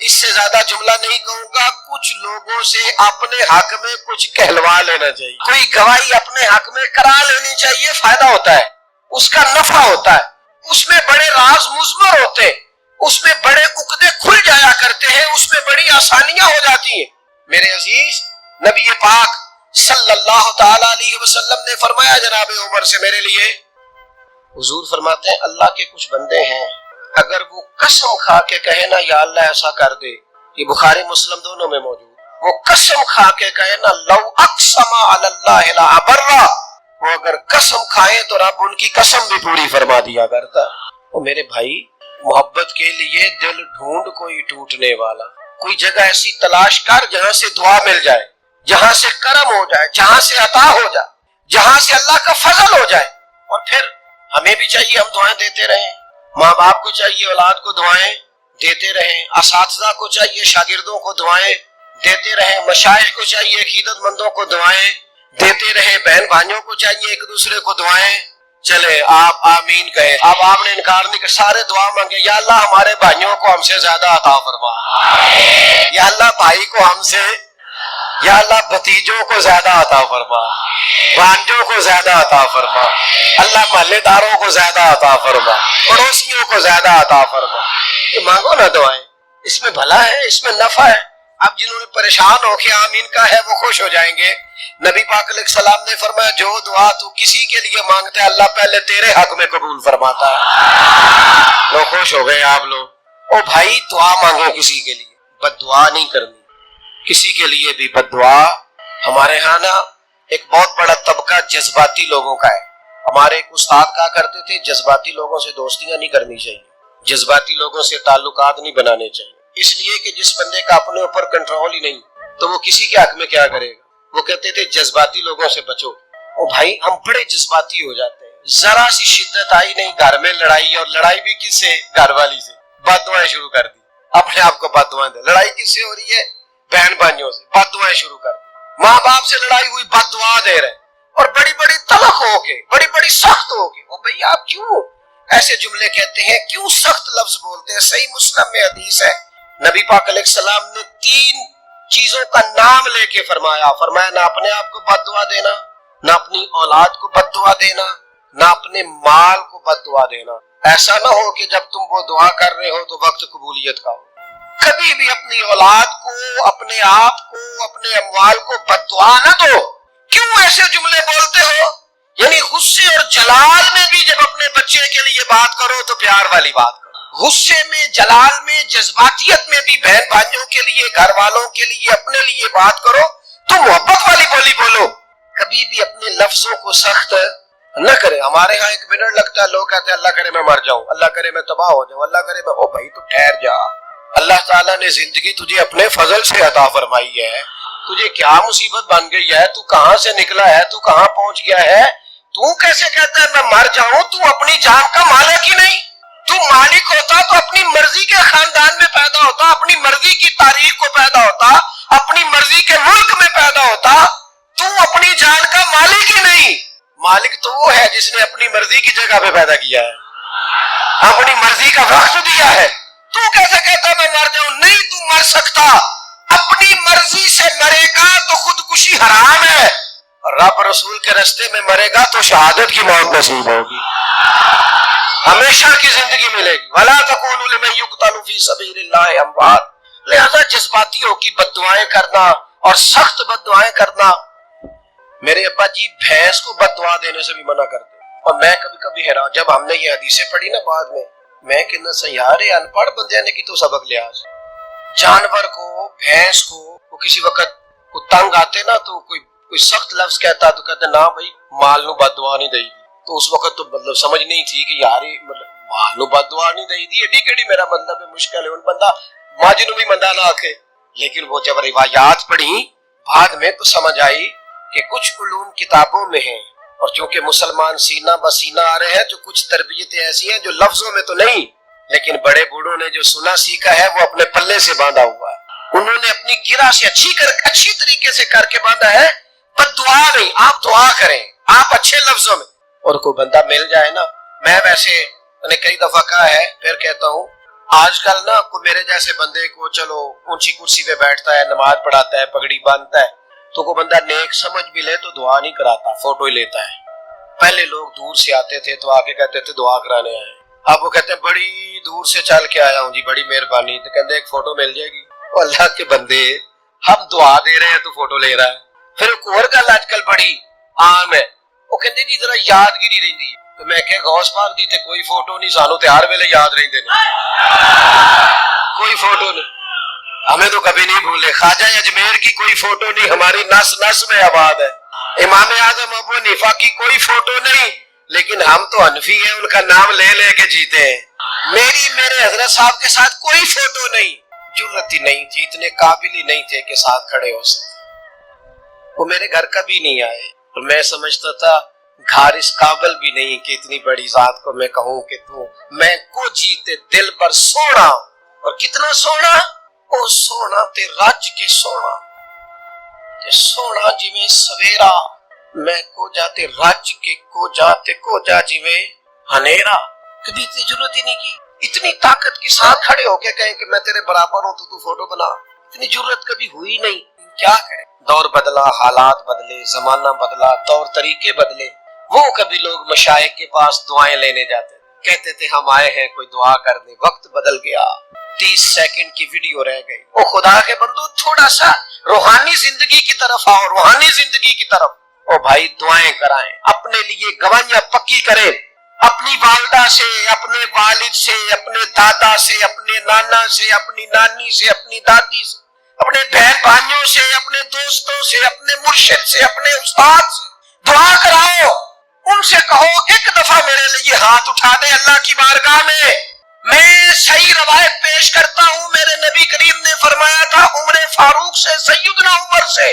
اس سے زیادہ جملہ نہیں کہوں گا، کچھ لوگوں سے اپنے حق میں کچھ کہلوا لینا چاہیے، کوئی گواہی اپنے حق میں کرا لینی چاہیے، فائدہ ہوتا ہے، اس کا نفع ہوتا ہے، اس میں بڑے راز مضمر ہوتے ہیں، اس میں بڑے عقدے کھل جایا کرتے ہیں، اس میں بڑی آسانیاں ہو جاتی ہیں۔ میرے عزیز، نبی پاک صلی اللہ تعالی علیہ وسلم نے فرمایا جناب عمر سے میرے لیے، حضور فرماتے ہیں اللہ کے کچھ بندے ہیں اگر وہ قسم کھا کے کہے نا یا اللہ ایسا کر دے، یہ بخاری مسلم دونوں میں موجود، وہ قسم کھا کے کہے نا لو اقسم علی اللہ لا ابرہ، وہ اگر قسم کھائے تو رب ان کی قسم بھی پوری فرما دیا کرتا۔ وہ میرے بھائی، محبت کے لیے دل ڈھونڈ کوئی ٹوٹنے والا، کوئی جگہ ایسی تلاش کر جہاں سے دعا مل جائے، جہاں سے کرم ہو جائے، جہاں سے عطا ہو جائے، جہاں سے اللہ کا فضل ہو جائے۔ اور پھر ہمیں بھی چاہیے ہم دعائیں دیتے رہیں، ماں باپ کو چاہیے اولاد کو دعائیں دیتے رہیں، اساتذہ کو چاہیے شاگردوں کو دعائیں دیتے رہیں، مشائخ کو چاہیے عقیدت مندوں کو دعائیں دیتے رہیں، بہن بھائیوں کو چاہیے ایک دوسرے کو دعائیں۔ چلے آپ آمین کہیں، اب آپ نے انکار نہیں کہ سارے دعا مانگے، یا اللہ ہمارے بھائیوں کو ہم سے زیادہ عطا فرما، یا اللہ بھائی کو ہم سے، یا اللہ بھتیجوں کو زیادہ عطا فرما، بھانجوں کو زیادہ عطا فرما، اللہ محلے داروں کو زیادہ عطا فرما، پڑوسیوں کو زیادہ عطا فرما۔ یہ مانگو نا دعائیں، اس میں بھلا ہے، اس میں نفع ہے۔ اب جنہوں نے پریشان ہو کے آمین کا ہے وہ خوش ہو جائیں گے۔ نبی پاک علیہ السلام نے فرمایا جو دعا تو کسی کے لیے مانگتا ہے اللہ پہلے تیرے حق میں قبول فرماتا ہے۔ لوگ خوش ہو گئے آپ لوگ۔ او بھائی، دعا مانگو کسی کے لیے، بد دعا نہیں کرنی کسی کے لیے بھی بد دعا۔ ہمارے ہاں نا ایک بہت بڑا طبقہ جذباتی لوگوں کا ہے۔ ہمارے ایک استاد کہا کرتے تھے جذباتی لوگوں سے دوستیاں نہیں کرنی چاہیے، جذباتی لوگوں سے تعلقات نہیں بنانے چاہیے، اس لیے کہ جس بندے کا اپنے اوپر کنٹرول ہی نہیں تو وہ کسی کے حق میں کیا کرے گا۔ وہ کہتے تھے جذباتی لوگوں سے بچو۔ او بھائی، ہم بڑے جذباتی ہو جاتے ہیں، ذرا سی شدت آئی نہیں گھر میں لڑائی، اور لڑائی بھی کس سے؟ گھر والی سے، بد دعائیں شروع کر دی، اپنے آپ کو بد دعائیں دے۔ لڑائی کس سے ہو رہی ہے؟ بہن بھائیوں سے، بد دعائیں شروع کر دی۔ ماں باپ سے لڑائی ہوئی، بد دعا دے رہے، اور بڑی بڑی تلخ ہو کے، بڑی بڑی سخت ہو کے۔ او بھئی آپ کیوں ایسے جملے کہتے ہیں، کیوں سخت لفظ بولتے ہیں؟ صحیح مسلم میں حدیث ہے، نبی پاک علیہ السلام نے 3 چیزوں کا نام لے کے فرمایا نہ اپنے آپ کو بد دعا دینا، نہ اپنی اولاد کو بد دعا دینا، نہ اپنے مال کو بد دعا دینا۔ ایسا نہ ہو کہ جب تم وہ دعا کر رہے ہو تو وقت قبولیت کا ہو۔ کبھی بھی اپنی اولاد کو، اپنے آپ کو، اپنے اموال کو بد دعا نہ دو۔ کیوں ایسے جملے بولتے ہو؟ یعنی غصے اور جلال میں بھی جب اپنے بچے کے لیے بات کرو تو پیار والی بات کرو، غصے میں، جلال میں، جذباتیت میں بھی بہن بھائیوں کے لیے، گھر والوں کے لیے، اپنے لیے بات کرو تو محبت والی بولی بولو۔ کبھی بھی اپنے لفظوں کو سخت نہ کرے۔ ہمارے ہاں 1 منٹ لگتا ہے، لوگ کہتے ہیں اللہ کرے میں مر جاؤں، اللہ کرے میں تباہ ہو جاؤں، اللہ کرے میں۔ او بھائی تو ٹھہر جا، اللہ تعالیٰ نے زندگی تجھے اپنے فضل سے عطا فرمائی ہے، تجھے کیا مصیبت بن گئی ہے، تو کہاں سے نکلا ہے، تو کہاں پہنچ گیا ہے، تو کیسے کہتا ہے میں مر جاؤں؟ تو اپنی جان کا مالک ہی نہیں، تو مالک ہوتا تو اپنی مرضی کے خاندان میں پیدا ہوتا، اپنی مرضی کی تاریخ کو پیدا ہوتا، اپنی مرضی کے ملک میں پیدا ہوتا۔ تو اپنی جان کا مالک ہی نہیں، مالک تو وہ ہے جس نے اپنی مرضی کی جگہ پہ پیدا کیا ہے، اپنی مرضی کا وقت دیا ہے۔ تو کیسے کہتا میں مر جاؤں؟ نہیں، تو مر سکتا، اپنی مرضی سے مرے گا تو خودکشی حرام ہے، رب رسول کے راستے میں مرے گا تو شہادت کی موت نصیب ہوگی، ہمیشہ کی زندگی ملے گی۔ وَلَا تَقُولُوا لِمَن يُقْتَلُ فِي سَبِيلِ اللَّهِ أَمْوَاتٌ۔ لہذا جذباتی ہو کی بد دعائیں کرنا اور سخت بد دعائیں کرنا، میرے ابا جی بھینس کو بد دعا دینے سے بھی منع کرتے۔ اور میں کبھی کبھی حیران، جب ہم نے یہ حدیثیں پڑھی نا بعد میں کہنا سیارے ان پڑھ بندے نے کی تو سبق لحاظ، جانور کو، بھینس کو، وہ کسی وقت کو تنگ آتے نا تو کوئی سخت لفظ کہتا تو کہتے نہ بھائی مال نو بد دعا نہیں دئی، تو اس وقت تو مطلب سمجھ نہیں تھی کہ یار مطلب مال نو بد دعا نہیں دئی دی، ایڈی کیڑی میرا مطلب ہے مشکل ہے، ان بندہ ماج نو بھی مندہ نہ آکھے۔ لیکن وہ جب روایات پڑھی بعد میں تو سمجھ آئی کہ کچھ علوم کتابوں میں ہیں، اور چونکہ مسلمان سینہ بسینہ آ رہے ہیں تو کچھ تربیتیں ایسی ہیں جو لفظوں میں تو نہیں، لیکن بڑے بوڑھوں نے جو سنا سیکھا ہے وہ اپنے پلے سے باندھا ہوا ہے، انہوں نے اپنی گرہ سے اچھی طریقے سے کر کے باندھا ہے۔ بد دعا نہیں، آپ دعا کریں، آپ اچھے لفظوں میں۔ اور کوئی بندہ مل جائے نا، میں ویسے نے کئی دفعہ کہا ہے، پھر کہتا ہوں آج کل نا کوئی میرے جیسے بندے کو چلو اونچی کرسی پہ بیٹھتا ہے، نماز پڑھاتا ہے، پگڑی باندھتا ہے، تو کوئی بندہ نیک سمجھ بھی لے تو دعا نہیں کراتا، فوٹو ہی لیتا ہے۔ پہلے لوگ دور سے آتے تھے تو آگے کہتے تھے دعا کرانے آئے، اب وہ کہتے ہیں بڑی دور سے چل کے آیا ہوں جی، بڑی مہربانی، تو کہتے ایک فوٹو مل جائے گی۔ وہ اللہ کے بندے، ہم دعا دے رہے ہیں تو فوٹو لے رہا ہے۔ پھر ایک اور گل آج کل بڑی عام ہے، وہ کہتے جی ذرا یادگیری رہندی ہے، تو میں کہ غوث پاک دی تے کوئی فوٹو نہیں، سانو تے ہر ویلے یاد رہندے نے، کوئی فوٹو نہیں، ہمیں تو کبھی نہیں بھولے۔ خواجہ اجمیر کی کوئی فوٹو نہیں، ہماری نس نس میں آباد ہے۔ امام اعظم ابو حنیفہ کی کوئی فوٹو نہیں، لیکن ہم تو حنفی ہیں، ان کا نام لے لے کے جیتے ہیں۔ میرے حضرت صاحب کے ساتھ کوئی فوٹو نہیں، جرت ہی نہیں تھی، اتنے قابل ہی نہیں تھے کہ ساتھ کھڑے ہو سکتے۔ وہ میرے گھر کبھی نہیں آئے، اور میں سمجھتا تھا گھر اس قابل بھی نہیں کہ اتنی بڑی ذات کو میں کہوں کہ تو میں کو جیتے دل بر سونا، اور کتنا سونا، او سونا تے رج کے سونا تے سونا جی میں سویرا، میں کو جاتے رج کے کو جاتے کو جا جی میں ہنیرا۔ کبھی اتنی ضرورت ہی نہیں کی، اتنی طاقت کے ساتھ کھڑے ہو کے کہیں کہ میں تیرے برابر ہوں تو فوٹو بنا، اتنی ضرورت کبھی ہوئی نہیں۔ کیا کریں، دور بدلا، حالات بدلے، زمانہ بدلا، طور طریقے بدلے۔ وہ کبھی لوگ مشائخ کے پاس دعائیں لینے جاتے، کہتے تھے ہم آئے ہیں کوئی دعا کر دے، وقت بدل گیا، 30 سیکنڈ کی ویڈیو رہ گئی۔ او خدا کے بندو، تھوڑا سا روحانی زندگی کی طرف آؤ، روحانی زندگی کی طرف۔ او بھائی دعائیں کرائیں، اپنے لیے گواہیاں پکی کریں، اپنی والدہ سے، اپنے والد سے، اپنے دادا سے، اپنے نانا سے، اپنی نانی سے، اپنی دادی سے، اپنے بہن بھائیوں سے، اپنے دوستوں سے، اپنے مرشد سے، اپنے استاد سے دعا کراؤ۔ ان سے کہو ایک دفعہ میرے لیے ہاتھ اٹھا دے اللہ کی بارگاہ میں۔ میں صحیح روایت پیش کرتا ہوں، میرے نبی کریم نے فرمایا تھا عمر فاروق سے، سیدنا عمر سے،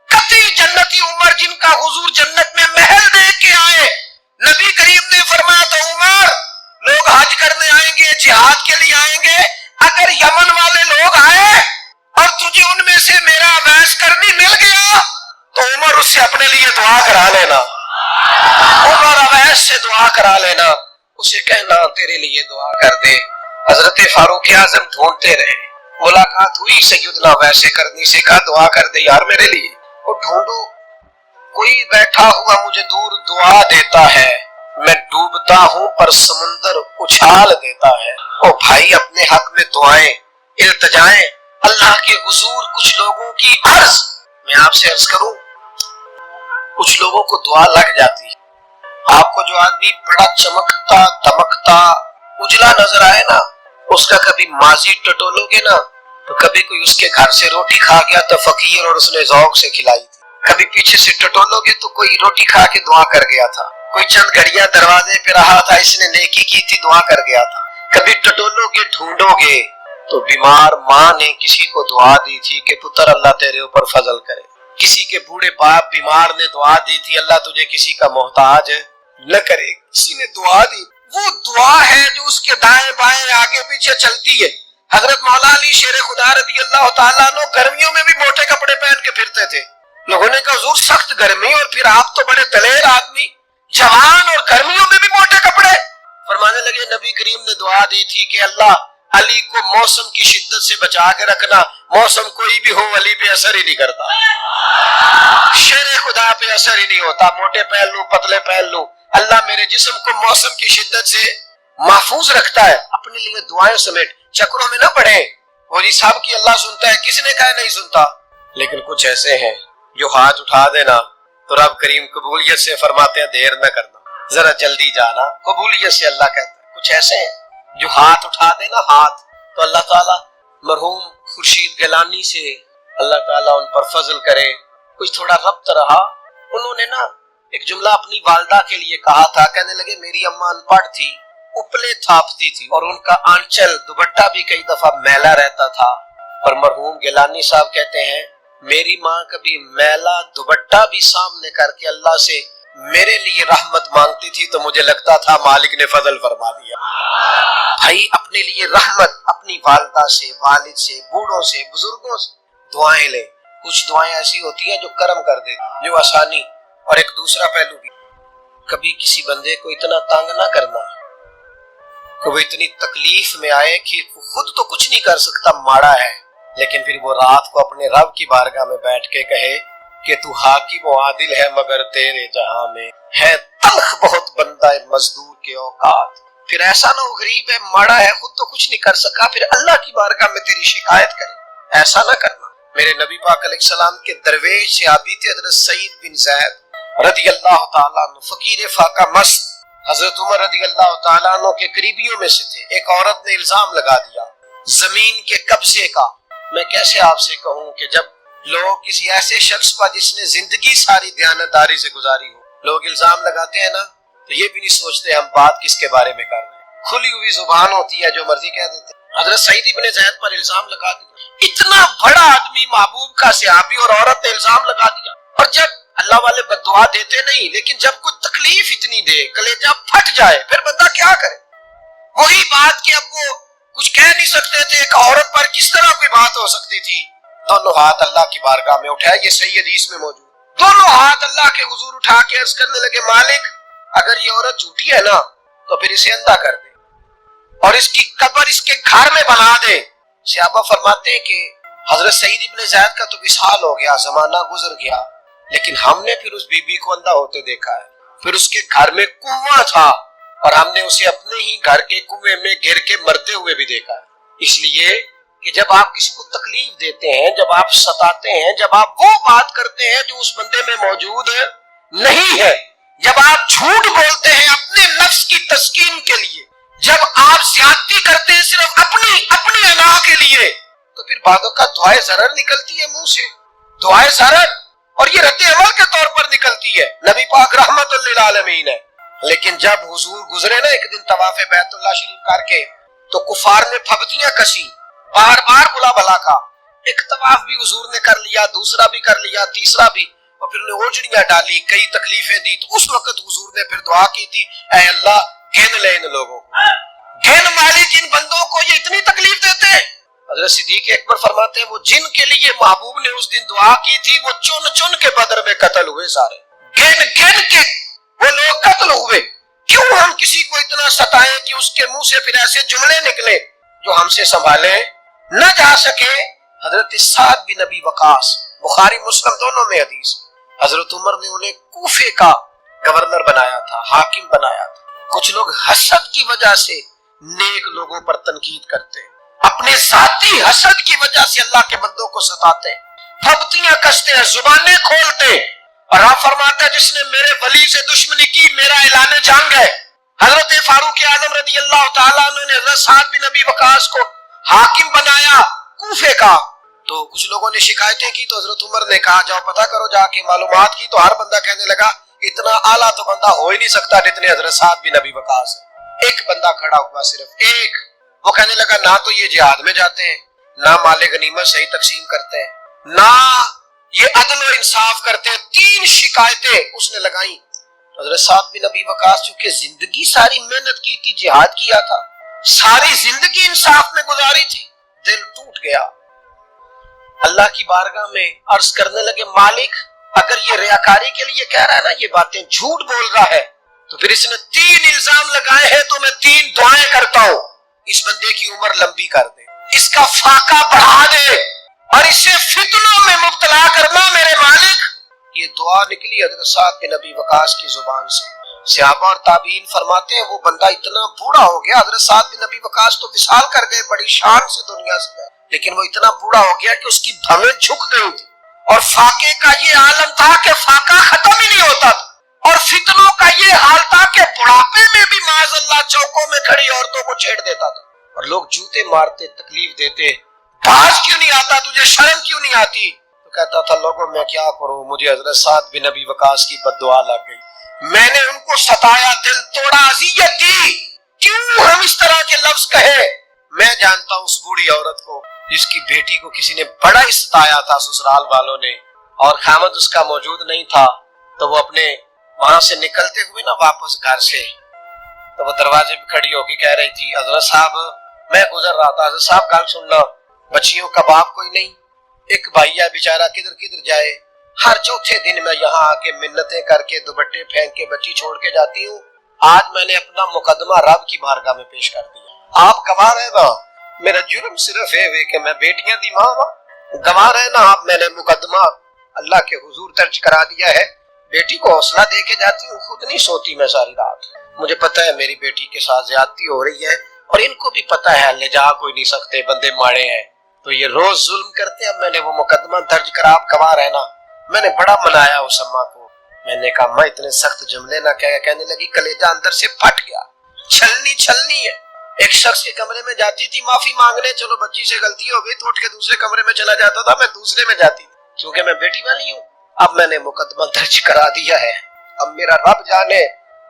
قطعی جنتی عمر جن کا حضور جنت میں محل دیکھ کے آئے، نبی کریم نے فرمایا تھا عمر، لوگ حج کرنے آئیں گے، جہاد کے لیے آئیں گے، اگر یمن والے لوگ آئے اور تجھے ان میں سے میرا اویس کرنی مل گیا تو عمر اس سے اپنے لیے دعا کرا لینا، عمر اویس سے دعا کرا لینا، اسے کہنا تیرے لیے دعا کر دے۔ حضرت فاروق اعظم ڈھونڈتے رہے، ملاقات ہوئی سیدنا اویس کرنی سے، کہا دعا کر دے یار میرے لیے۔ وہ ڈھونڈو، کوئی بیٹھا ہوا مجھے دور دعا دیتا ہے، میں ڈوبتا ہوں پر سمندر اچھال دیتا ہے۔ او بھائی اپنے حق میں دعائیں، التجائیں اللہ کے حضور۔ کچھ لوگوں کی عرض، میں آپ سے عرض کروں، کچھ لوگوں کو دعا لگ جاتی ہے۔ آپ کو جو آدمی بڑا چمکتا دمکتا اجلا نظر آئے نا، اس کا کبھی ماضی ٹٹولو گے نا تو کبھی کوئی اس کے گھر سے روٹی کھا گیا تو فقیر اور اس نے ذوق سے کھلائی تھی، کبھی پیچھے سے ٹٹولو گے تو کوئی روٹی کھا کے دعا کر گیا تھا، کوئی چند گھڑیاں دروازے پہ رہا تھا، اس نے نیکی کی تھی دعا کر گیا تھا، کبھی ٹٹولو گے ڈھونڈو گے تو بیمار ماں نے کسی کو دعا دی تھی کہ پتر اللہ تیرے اوپر فضل کرے، کسی کے بوڑھے باپ بیمار نے دعا دی تھی اللہ تجھے کسی کا محتاج نہ کرے، کسی نے دعا دی، وہ دعا ہے جو اس کے دائیں بائیں آگے پیچھے چلتی ہے۔ حضرت مولا علی شیر خدا رضی اللہ تعالیٰ عنہ گرمیوں میں بھی موٹے کپڑے پہن کے پھرتے تھے، لوگوں نے کہا حضور سخت گرمی اور پھر آپ تو بڑے دلیر آدمی، جوان اور گرمیوں میں بھی موٹے کپڑے۔ فرمانے لگے نبی کریم نے دعا دی تھی کہ اللہ علی کو موسم کی شدت سے بچا کے رکھنا، موسم کوئی بھی ہو علی پہ اثر ہی نہیں کرتا، شیر خدا پہ اثر ہی نہیں ہوتا، موٹے پہن لوں پتلے پہن لوں، اللہ میرے جسم کو موسم کی شدت سے محفوظ رکھتا ہے۔ اپنے لیے دعائیں سمیٹ، چکروں میں نہ پڑے، وہ جی صاحب کی اللہ سنتا ہے، کسی نے کہا نہیں سنتا، لیکن کچھ ایسے ہیں جو ہاتھ اٹھا دینا تو رب کریم قبولیت سے فرماتے ہیں دیر نہ کرنا، ذرا جلدی جانا، قبولیت سے اللہ کہتا ہے۔ کچھ ایسے ہیں جو ہاتھ اٹھا دینا ہاتھ تو اللہ تعالیٰ مرحوم خورشید گیلانی سے اللہ تعالیٰ ان پر فضل کرے، کچھ تھوڑا ربط رہا، انہوں نے نا ایک جملہ اپنی والدہ کے لیے کہا تھا، کہنے لگے میری اماں ان پڑھ تھی، اپلے تھاپتی تھی اور ان کا آنچل دوپٹہ بھی کئی دفعہ میلا رہتا تھا، اور مرحوم گیلانی صاحب کہتے ہیں میری ماں کبھی میلا دوپٹہ بھی سامنے کر کے اللہ سے میرے لیے رحمت مانگتی تھی تو مجھے لگتا تھا مالک نے فضل فرما دیا۔ بھائی اپنے لیے رحمت، اپنی والدہ سے، والد سے، بوڑھوں سے، بزرگوں سے دعائیں لیں۔ کچھ دعائیں ایسی ہوتی ہیں جو کرم کر دیتی، جو آسانی۔ اور ایک دوسرا پہلو بھی، کبھی کسی بندے کو اتنا تنگ نہ کرنا، کہ وہ اتنی تکلیف میں آئے کہ خود تو کچھ نہیں کر سکتا، ماڑا ہے، لیکن پھر وہ رات کو اپنے رب کی بارگاہ میں بیٹھ کے کہے کہ تو حاکم و عادل ہے مگر تیرے جہاں میں ہے تلخ بہت بندہ مزدور کے اوقات۔ پھر ایسا نہ ہو غریب ہے، ماڑا ہے، خود تو کچھ نہیں کر سکا، پھر اللہ کی بارگاہ میں تیری شکایت کرے، ایسا نہ کرنا۔ میرے نبی پاک علیہ السلام کے درویش صحابی تھے حضرت سعید بن زید رضی اللہ تعالیٰ عنہ، فقیر فاقہ مست، حضرت عمر رضی اللہ تعالیٰ عنہ کے قریبیوں میں سے تھے۔ ایک عورت نے الزام لگا دیا زمین کے قبضے کا۔ میں کیسے آپ سے کہوں کہ جب لوگ کسی ایسے شخص پر جس نے زندگی ساری دیانتداری سے گزاری ہو، لوگ الزام لگاتے ہیں نا، تو یہ بھی نہیں سوچتے ہم بات کس کے بارے میں کر رہے ہیں، کھلی ہوئی زبان ہوتی ہے، جو مرضی کہہ دیتے ہیں۔ حضرت سعید ابن زید پر الزام لگا دیا، اتنا بڑا آدمی، محبوب کا صحابی، اور عورت نے الزام لگا دیا۔ اور جب اللہ والے بد دعا دیتے نہیں، لیکن جب کوئی تکلیف اتنی دے، کلیجہ پھٹ جائے، پھر بندہ کیا کرے؟ وہی بات کہ اب وہ کچھ کہہ نہیں سکتے تھے، ایک عورت پر کس طرح کوئی بات ہو سکتی تھی؟ دونوں ہاتھ اللہ کی بارگاہ میں اٹھائے، یہ صحیح حدیث میں موجود، دونوں ہاتھ اللہ کے حضور اٹھا کے عرض کرنے لگے، مالک اگر یہ عورت جھوٹی ہے نا تو پھر اسے اندھا کر دے اور اس کی قبر اس کے گھر میں بنا دے۔ صحابہ فرماتے ہیں کہ حضرت سعید ابن زید کا تو وصال ہو گیا، زمانہ گزر گیا، لیکن ہم نے پھر اس بی بی کو اندھا ہوتے دیکھا ہے۔ پھر اس کے گھر میں کنواں تھا اور ہم نے اسے اپنے ہی گھر کے کنویں میں گر کے مرتے ہوئے بھی دیکھا ہے۔ اس لیے کہ جب آپ کسی کو تکلیف دیتے ہیں، جب آپ ستاتے ہیں، جب آپ وہ بات کرتے ہیں جو اس بندے میں موجود نہیں ہے، جب آپ جھوٹ بولتے ہیں اپنے نفس کی تسکین کے لیے، جب آپ زیادتی کرتے ہیں صرف اپنی انا کے لیے، تو پھر بعدوں کا دعائے ضرر نکلتی ہے منہ سے، دعائے ضرر، اور یہ رد عمل کے طور پر نکلتی ہے۔ نبی پاک رحمت للعالمین ہے، لیکن جب حضور گزرے نا ایک دن طواف بیت اللہ شریف کر کے، تو کفار نے پھبتیاں کسی، بار بار بلا بھلا کا، ایک طواف بھی حضور نے کر لیا، دوسرا بھی کر لیا، تیسرا بھی، اور پھر انہیں اوجڑیاں ڈالی، کئی تکلیفیں دی، تو اس وقت حضور نے پھر دعا کی تھی، اے اللہ گن لے ان لوگوں کو، گن مالک ان بندوں کو، یہ اتنی تکلیف دیتے ہیں۔ حضرت صدیق اکبر فرماتے ہیں وہ جن کے لیے محبوب نے اس دن دعا کی تھی وہ چن چن کے بدر میں قتل ہوئے، سارے گن گن کے وہ لوگ قتل ہوئے۔ کیوں ہم کسی کو اتنا ستائیں کہ اس کے منہ سے پھر ایسے جملے نکلے جو ہم سے سنبھالے نہ جا سکے۔ حضرت سعد بن ابی وقاص، بخاری مسلم دونوں میں حدیث، حضرت عمر نے انہیں کوفے کا گورنر بنایا تھا، حاکم بنایا تھا۔ کچھ لوگ حسد کی وجہ سے نیک لوگوں پر تنقید کرتے ہیں، اپنے ذاتی حسد کی وجہ سے اللہ کے بندوں کو ستاتے ہیں، پھبتیاں کستے ہیں، زبانیں کھولتے ہیں، اور آپ فرماتا ہے جس نے میرے ولی سے دشمنی کی میرا اعلان جنگ ہے۔ حضرت فاروق اعظم رضی اللہ تعالیٰ عنہ نے حضرت سعد بن ابی وقاص کو حاکم بنایا کوفے کا، تو کچھ لوگوں نے شکایتیں کی، تو حضرت عمر نے کہا جاؤ پتہ کرو جا کے، معلومات کی، تو ہر بندہ کہنے لگا اتنا اعلیٰ تو بندہ ہو ہی نہیں سکتا جتنے حضرت سعد بن ابی وقاص ہے۔ ایک بندہ کھڑا ہوا، صرف ایک، وہ کہنے لگا نہ تو یہ جہاد میں جاتے ہیں، نہ مال غنیمت صحیح تقسیم کرتے ہیں، نہ یہ عدل و انصاف کرتے ہیں۔ تین شکایتیں اس نے لگائیں۔ حضرت سعد بن ابی وقاص چونکہ زندگی ساری محنت کی تھی، جہاد کیا تھا، ساری زندگی انصاف میں گزاری تھی، دل ٹوٹ گیا، اللہ کی بارگاہ میں عرض کرنے لگے مالک اگر یہ ریاکاری کے لیے کہہ رہا ہے نا، یہ باتیں جھوٹ بول رہا ہے، تو پھر اس نے 3 الزام لگائے ہیں، تو میں 3 دعائیں کرتا ہوں، اس بندے کی عمر لمبی کر دے، اس کا فاقہ بڑھا دے، اور اسے فتنوں میں مبتلا کرنا میرے مالک۔ یہ دعا نکلی حضرت سعد بن ابی وقاص کی زبان سے۔ صحابہ اور تابعین فرماتے ہیں وہ بندہ اتنا بوڑھا ہو گیا، حضرت سعد بن ابی وقاص تو وصال کر گئے، بڑی شان سے دنیا سے گئے، لیکن وہ اتنا بوڑھا ہو گیا کہ اس کی بھویں جھک گئی تھی، اور فاقے کا یہ عالم تھا کہ فاقہ ختم ہی نہیں ہوتا تھا، اور فتنوں کا یہ حال تھا کہ بڑھاپے میں بھی معاذ اللہ چوکوں میں کھڑی عورتوں کو چھیڑ دیتا تھا، اور لوگ جوتے مارتے، تکلیف دیتے، باز کیوں نہیں آتا تجھے، شرم کیوں نہیں آتی؟ تو کہتا تھا لوگوں میں کیا کروں، مجھے حضرت سعد بن ابی وقاص کی بد دعا لگ گئی، میں نے ان کو ستایا، دل توڑا، اذیت دی، کیوں ہم اس طرح کے لفظ کہے؟ میں جانتا ہوں اس بوڑھی عورت کو جس کی بیٹی کو کسی نے بڑا ہی ستایا تھا سسرال والوں نے، اور خامد اس کا موجود نہیں تھا، تو وہ اپنے وہاں سے نکلتے ہوئے نا واپس گھر سے، تو وہ دروازے پہ کھڑی ہو کے کہہ رہی تھی حضرت صاحب میں گزر رہا تھا، حضرت صاحب گل سننا، بچیوں کا باپ کوئی نہیں، ایک بھائی ہے بیچارہ کدھر کدھر جائے، ہر چوتھے دن میں یہاں آ کے منتیں کر کے دوپٹے پھینک کے بچی چھوڑ کے جاتی ہوں، آج میں نے اپنا مقدمہ رب کی بارگاہ میں پیش کر دیا، آپ گواہ رہنا میرا جرم صرف ہے کہ میں بیٹیاں دی ماں ہوں. گواہ رہنا آپ میں نے مقدمہ اللہ کے حضور درج کرا دیا ہے. بیٹی کو حوصلہ دے کے جاتی ہوں, خود نہیں سوتی میں ساری رات. مجھے پتہ ہے میری بیٹی کے ساتھ زیادتی ہو رہی ہے اور ان کو بھی پتہ ہے لے جا کوئی نہیں سکتے, بندے ماڑے ہیں تو یہ روز ظلم کرتے ہیں. میں نے وہ مقدمہ درج کرا, آپ گواہ رہنا. میں نے بڑا منایا اس اماں کو. میں نے کہا ماں اتنے سخت جملے نہ کہنے لگی کلیجہ اندر سے پھٹ گیا. چھلنی ہے. ایک شخص کے کمرے میں جاتی تھی معافی مانگنے, چلو بچی سے غلطی ہو گئی تو اٹھ کے دوسرے کمرے میں چلا جاتا تھا, میں دوسرے میں جاتی تھی کیونکہ میں بیٹی والی ہوں. اب میں نے مقدمہ درج کرا دیا ہے. اب میرا رب جانے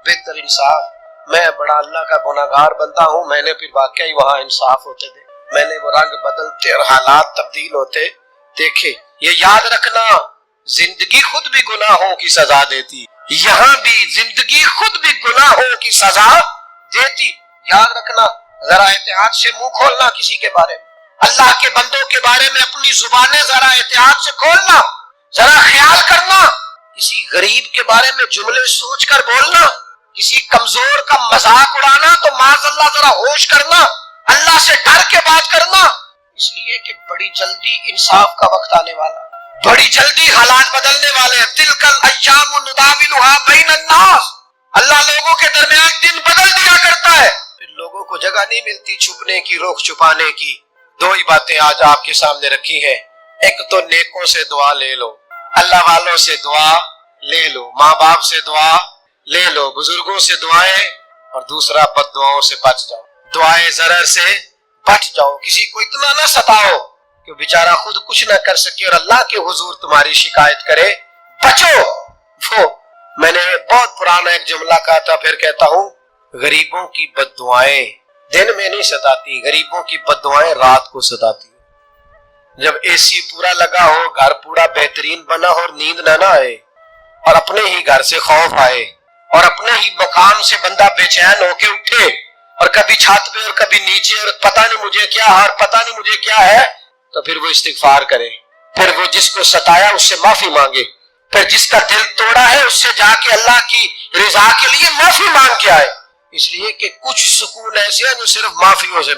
بہتر انصاف, میں بڑا اللہ کا گناہگار بندہ ہوں. میں نے پھر واقعی وہاں انصاف ہوتے تھے, میں نے وہ رنگ بدلتے اور حالات تبدیل ہوتے دیکھے. یہ یاد رکھنا زندگی خود بھی گناہوں کی سزا دیتی, یہاں بھی زندگی خود بھی گناہوں کی سزا دیتی. یاد رکھنا, ذرا احتیاط سے منہ کھولنا کسی کے بارے میں, اللہ کے بندوں کے بارے میں اپنی زبانیں ذرا احتیاط سے کھولنا. ذرا خیال کرنا, کسی غریب کے بارے میں جملے سوچ کر بولنا, کسی کمزور کا مذاق اڑانا تو معاذ اللہ ذرا ہوش کرنا, اللہ سے ڈر کے بات کرنا. اس لیے کہ بڑی جلدی انصاف کا وقت آنے والا, بڑی جلدی حالات بدلنے والے ہیں. تلک الایام نداولها بین الناس, اللہ لوگوں کے درمیان دن بدل دیا کرتا ہے. پھر لوگوں کو جگہ نہیں ملتی چھپنے کی, روک چھپانے کی. دو ہی باتیں آج آپ کے سامنے رکھی ہیں. ایک تو نیکوں سے دعا لے لو, اللہ والوں سے دعا لے لو, ماں باپ سے دعا لے لو, بزرگوں سے دعائیں, اور دوسرا بد دعاؤں سے بچ جاؤ. دعائیں ضرر سے بچ جاؤ. کسی کو اتنا نہ ستاؤ کہ بیچارہ خود کچھ نہ کر سکے اور اللہ کے حضور تمہاری شکایت کرے. بچو. وہ میں نے بہت پرانا ایک جملہ کہا تھا, پھر کہتا ہوں, غریبوں کی بد دعائیں دن میں نہیں ستاتی, غریبوں کی بد دعائیں رات کو ستاتی. جب اے سی پورا لگا ہو, گھر پورا بہترین بنا ہو اور نیند نہ آئے, اور اپنے ہی گھر سے خوف آئے, اور اپنے ہی مقام سے بندہ بے چین ہو کے اٹھے, اور کبھی چھت پہ اور کبھی نیچے, اور پتہ نہیں مجھے کیا ہے اور پتہ نہیں مجھے کیا ہے, تو پھر وہ استغفار کرے. پھر وہ جس کو ستایا اس سے معافی مانگے. پھر جس کا دل توڑا ہے اس سے جا کے اللہ کی رضا کے لیے معافی مانگ کے آئے. اس لیے کہ کچھ سکون ایسے ہیں جو صرف معافیوں سے